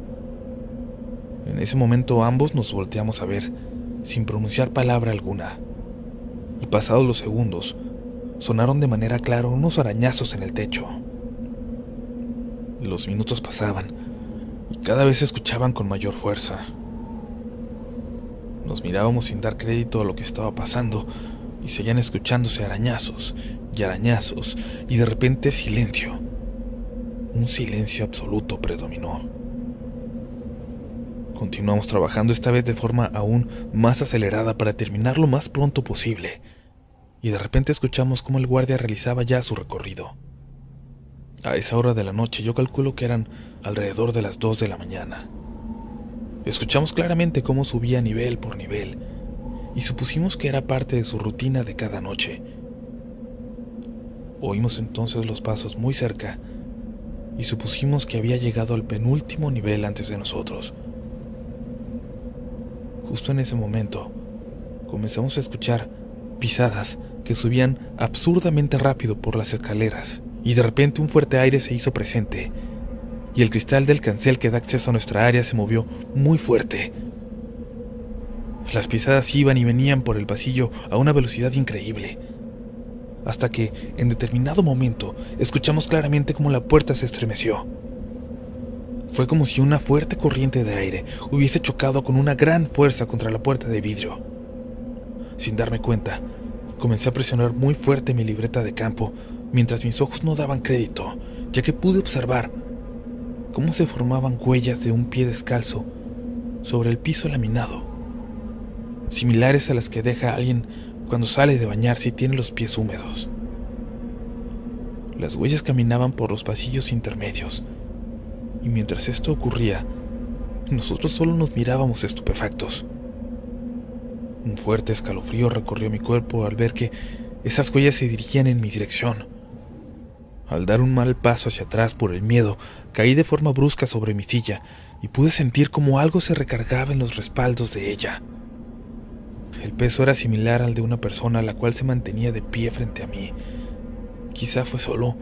En ese momento ambos nos volteamos a ver, sin pronunciar palabra alguna. Y pasados los segundos, sonaron de manera clara unos arañazos en el techo. Los minutos pasaban, y cada vez se escuchaban con mayor fuerza. Nos mirábamos sin dar crédito a lo que estaba pasando, y seguían escuchándose arañazos, y de repente silencio. Un silencio absoluto predominó. Continuamos trabajando esta vez de forma aún más acelerada para terminar lo más pronto posible, y de repente escuchamos cómo el guardia realizaba ya su recorrido. A esa hora de la noche yo calculo que eran alrededor de las 2 de la mañana. Escuchamos claramente cómo subía nivel por nivel, y supusimos que era parte de su rutina de cada noche. Oímos entonces los pasos muy cerca, y supusimos que había llegado al penúltimo nivel antes de nosotros. Justo en ese momento, comenzamos a escuchar pisadas que subían absurdamente rápido por las escaleras, y de repente un fuerte aire se hizo presente, y el cristal del cancel que da acceso a nuestra área se movió muy fuerte. Las pisadas iban y venían por el pasillo a una velocidad increíble, hasta que, en determinado momento, escuchamos claramente cómo la puerta se estremeció. Fue como si una fuerte corriente de aire hubiese chocado con una gran fuerza contra la puerta de vidrio. Sin darme cuenta, comencé a presionar muy fuerte mi libreta de campo, mientras mis ojos no daban crédito, ya que pude observar cómo se formaban huellas de un pie descalzo sobre el piso laminado, similares a las que deja alguien cuando sale de bañarse y tiene los pies húmedos. Las huellas caminaban por los pasillos intermedios, y mientras esto ocurría, nosotros solo nos mirábamos estupefactos. Un fuerte escalofrío recorrió mi cuerpo al ver que esas huellas se dirigían en mi dirección. Al dar un mal paso hacia atrás por el miedo, caí de forma brusca sobre mi silla y pude sentir como algo se recargaba en los respaldos de ella. El peso era similar al de una persona la cual se mantenía de pie frente a mí. Quizá fue solo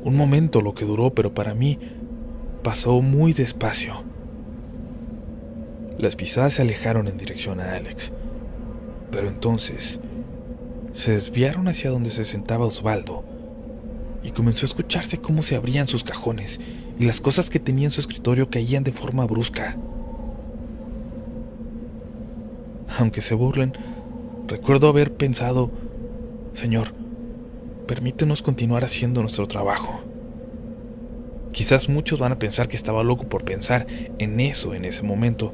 un momento lo que duró, pero para mí pasó muy despacio. Las pisadas se alejaron en dirección a Alex, pero entonces se desviaron hacia donde se sentaba Osvaldo y comenzó a escucharse cómo se abrían sus cajones y las cosas que tenía en su escritorio caían de forma brusca. Aunque se burlen, recuerdo haber pensado: Señor, permítenos continuar haciendo nuestro trabajo. Quizás muchos van a pensar que estaba loco por pensar en eso en ese momento,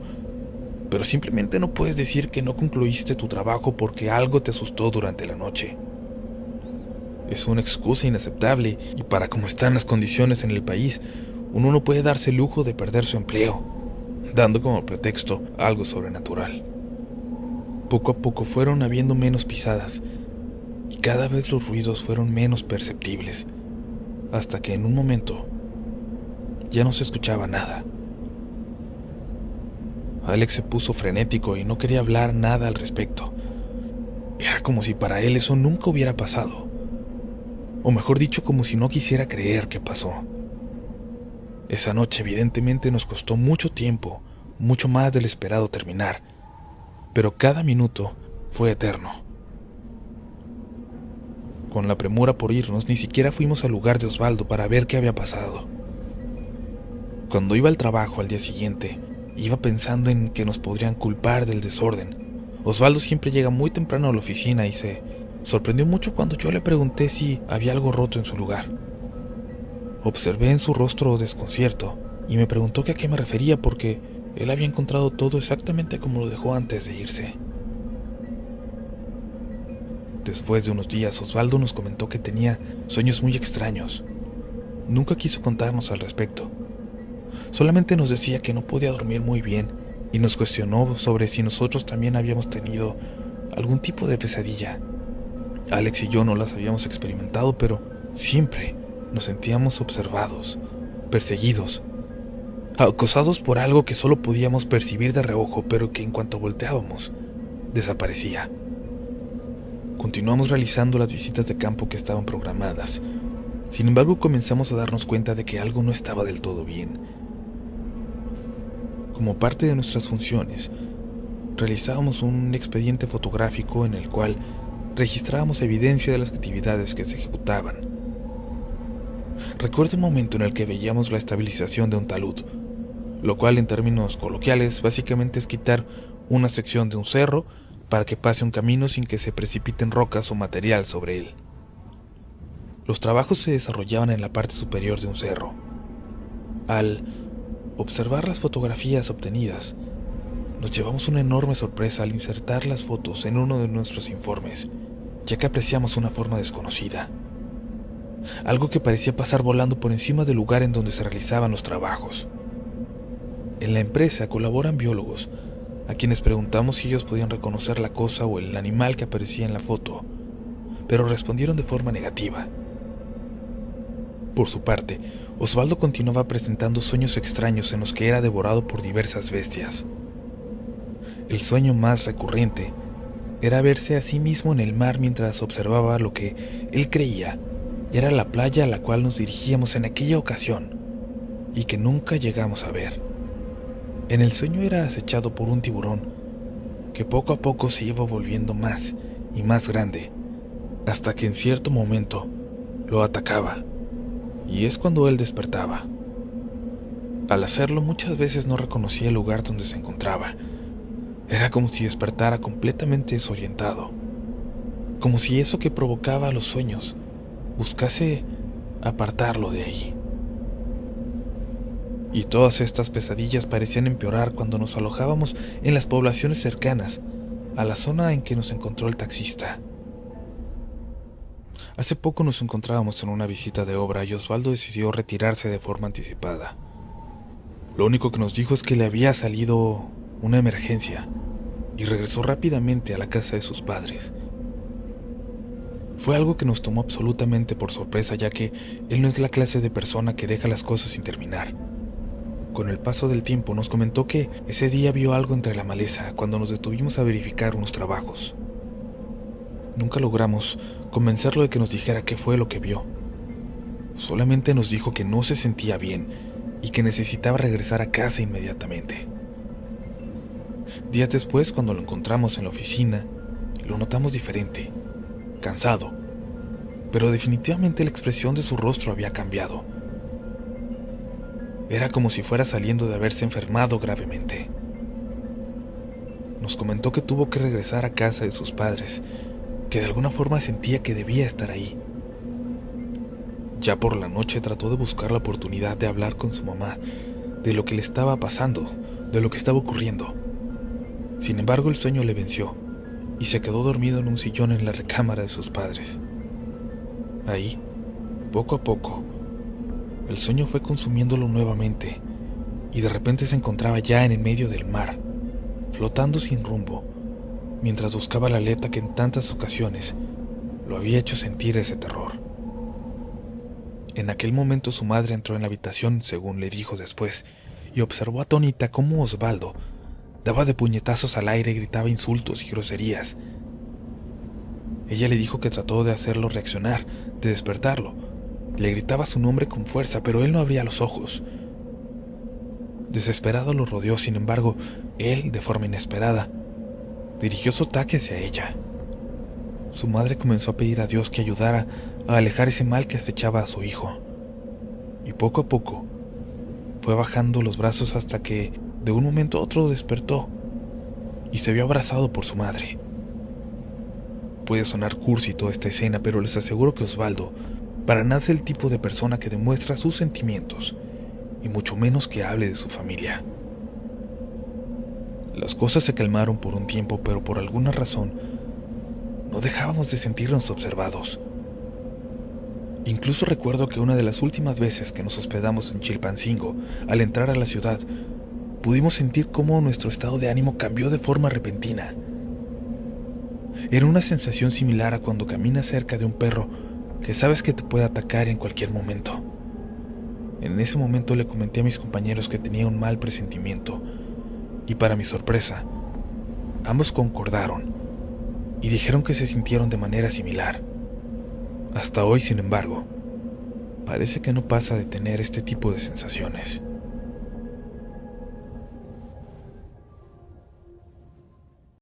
pero simplemente no puedes decir que no concluiste tu trabajo porque algo te asustó durante la noche. Es una excusa inaceptable, y para cómo están las condiciones en el país, uno no puede darse el lujo de perder su empleo, dando como pretexto algo sobrenatural. Poco a poco fueron habiendo menos pisadas, y cada vez los ruidos fueron menos perceptibles, hasta que en un momento ya no se escuchaba nada. Alex se puso frenético y no quería hablar nada al respecto. Era como si para él eso nunca hubiera pasado, o mejor dicho, como si no quisiera creer que pasó. Esa noche evidentemente nos costó mucho tiempo, mucho más del esperado terminar, pero cada minuto fue eterno. Con la premura por irnos, ni siquiera fuimos al lugar de Osvaldo para ver qué había pasado. Cuando iba al trabajo al día siguiente, iba pensando en que nos podrían culpar del desorden. Osvaldo siempre llega muy temprano a la oficina y se sorprendió mucho cuando yo le pregunté si había algo roto en su lugar. Observé en su rostro desconcierto y me preguntó que a qué me refería, porque él había encontrado todo exactamente como lo dejó antes de irse. Después de unos días, Osvaldo nos comentó que tenía sueños muy extraños. Nunca quiso contarnos al respecto. Solamente nos decía que no podía dormir muy bien y nos cuestionó sobre si nosotros también habíamos tenido algún tipo de pesadilla. Alex y yo no las habíamos experimentado, pero siempre nos sentíamos observados, perseguidos, acosados por algo que solo podíamos percibir de reojo, pero que en cuanto volteábamos, desaparecía. Continuamos realizando las visitas de campo que estaban programadas. Sin embargo, comenzamos a darnos cuenta de que algo no estaba del todo bien. Como parte de nuestras funciones, realizábamos un expediente fotográfico en el cual registrábamos evidencia de las actividades que se ejecutaban. Recuerdo un momento en el que veíamos la estabilización de un talud, lo cual en términos coloquiales básicamente es quitar una sección de un cerro para que pase un camino sin que se precipiten rocas o material sobre él. Los trabajos se desarrollaban en la parte superior de un cerro. Al observar las fotografías obtenidas, nos llevamos una enorme sorpresa al insertar las fotos en uno de nuestros informes, ya que apreciamos una forma desconocida. Algo que parecía pasar volando por encima del lugar en donde se realizaban los trabajos. En la empresa colaboran biólogos, a quienes preguntamos si ellos podían reconocer la cosa o el animal que aparecía en la foto, pero respondieron de forma negativa. Por su parte, Osvaldo continuaba presentando sueños extraños en los que era devorado por diversas bestias. El sueño más recurrente era verse a sí mismo en el mar mientras observaba lo que él creía era la playa a la cual nos dirigíamos en aquella ocasión y que nunca llegamos a ver. En el sueño era acechado por un tiburón que poco a poco se iba volviendo más y más grande, hasta que en cierto momento lo atacaba, y es cuando él despertaba. Al hacerlo, muchas veces no reconocía el lugar donde se encontraba. Era como si despertara completamente desorientado, como si eso que provocaba los sueños buscase apartarlo de ahí. Y todas estas pesadillas parecían empeorar cuando nos alojábamos en las poblaciones cercanas a la zona en que nos encontró el taxista. Hace poco nos encontrábamos en una visita de obra y Osvaldo decidió retirarse de forma anticipada. Lo único que nos dijo es que le había salido una emergencia y regresó rápidamente a la casa de sus padres. Fue algo que nos tomó absolutamente por sorpresa, ya que él no es la clase de persona que deja las cosas sin terminar. Con el paso del tiempo nos comentó que ese día vio algo entre la maleza cuando nos detuvimos a verificar unos trabajos. Nunca logramos convencerlo de que nos dijera qué fue lo que vio. Solamente nos dijo que no se sentía bien y que necesitaba regresar a casa inmediatamente. Días después, cuando lo encontramos en la oficina, lo notamos diferente, cansado, pero definitivamente la expresión de su rostro había cambiado. Era como si fuera saliendo de haberse enfermado gravemente. Nos comentó que tuvo que regresar a casa de sus padres, que de alguna forma sentía que debía estar ahí. Ya por la noche trató de buscar la oportunidad de hablar con su mamá de lo que le estaba pasando, de lo que estaba ocurriendo. Sin embargo, el sueño le venció y se quedó dormido en un sillón en la recámara de sus padres. Ahí, poco a poco, el sueño fue consumiéndolo nuevamente y de repente se encontraba ya en el medio del mar, flotando sin rumbo, mientras buscaba la aleta que en tantas ocasiones lo había hecho sentir ese terror. En aquel momento su madre entró en la habitación, según le dijo después, y observó atónita cómo Osvaldo daba de puñetazos al aire y gritaba insultos y groserías. Ella le dijo que trató de hacerlo reaccionar, de despertarlo. Le gritaba su nombre con fuerza, pero él no abría los ojos. Desesperado lo rodeó, sin embargo, él, de forma inesperada, dirigió su ataque hacia ella. Su madre comenzó a pedir a Dios que ayudara a alejar ese mal que acechaba a su hijo. Y poco a poco, fue bajando los brazos hasta que, de un momento a otro, despertó y se vio abrazado por su madre. Puede sonar cursi toda esta escena, pero les aseguro que Osvaldo para nada es el tipo de persona que demuestra sus sentimientos, y mucho menos que hable de su familia. Las cosas se calmaron por un tiempo, pero por alguna razón no dejábamos de sentirnos observados. Incluso recuerdo que una de las últimas veces que nos hospedamos en Chilpancingo, al entrar a la ciudad, pudimos sentir cómo nuestro estado de ánimo cambió de forma repentina. Era una sensación similar a cuando caminas cerca de un perro que sabes que te puede atacar en cualquier momento. En ese momento le comenté a mis compañeros que tenía un mal presentimiento, y para mi sorpresa, ambos concordaron y dijeron que se sintieron de manera similar. Hasta hoy, sin embargo, parece que no pasa de tener este tipo de sensaciones.